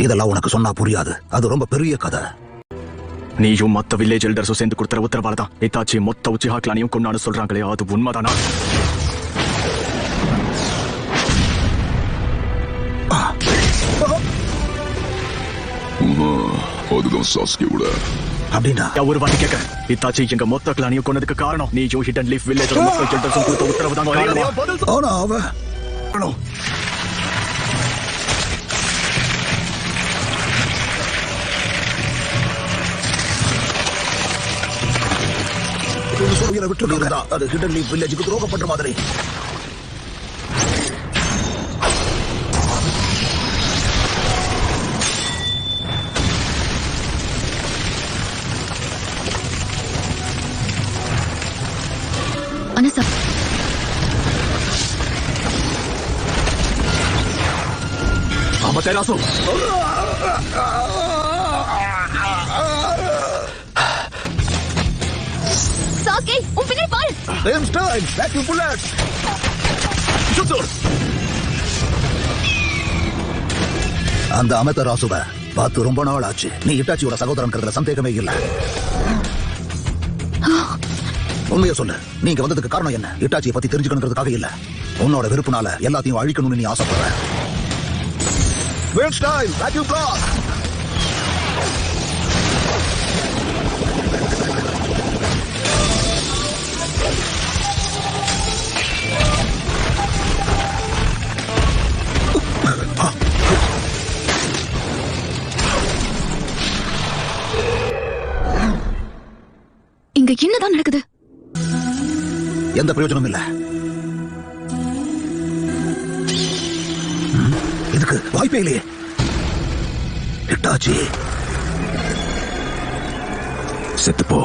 இதெல்லாம் உனக்கு சொன்னா புரியாது. அது ரொம்ப பெரிய கதை. நீயும் மத்த வில்லேஜ் எல்டர்ஸும் சேர்ந்து கொடுத்துற உத்தரவால தான் இத்தாச்சி மொத்த உச்சிஹா கிளானையும் கொண்டாடு சொல்றாங்களே, அது உண்மைதானா? அதுதான் சாஸ்கேவோட அப்படின்னா ஒரு வாட்டி கேட்க, இத்தாச்சி எங்க மொத்த கிளானையும் கொண்டதுக்கு காரணம் நீயும் ஹிடன் லீஃப் வில்லேஜ் மொத்த எல்டர்ஸும் கொடுத்த உத்தரவு தான் காரணம். ஆனா அவ விட்டு அது ஹிடன் லீஃப் வில்லேஜுக்கு துரோகப்பட்ட மாதிரி. அனசா Amaterasu! சாஸ்கே, உன் பின்னாடி பாரு. Einstein, vacuum bullets. அந்த அமதராசுவ பார்த்து ரொம்ப நாள் ஆச்சு. நீ இட்டாச்சியோட சகோதரன்கிறதுல சந்தேகமே இல்ல. உண்மையை சொல்லு, நீங்க வந்ததுக்கு காரணம் என்ன? இட்டாச்சியை பத்தி தெரிஞ்சுக்கணுங்கிறதுக்காக இல்ல, உன்னோட விருப்பனால எல்லாத்தையும் அழிக்கணும்னு நீ ஆசைப்படுற. Einstein, vacuum blast. இங்க என்னதான் நடக்குது? எந்த பிரயோஜனம் இல்ல. இதுக்கு வாய்ப்பே இல்லையே. இட்டாச்சி செத்துப்போ.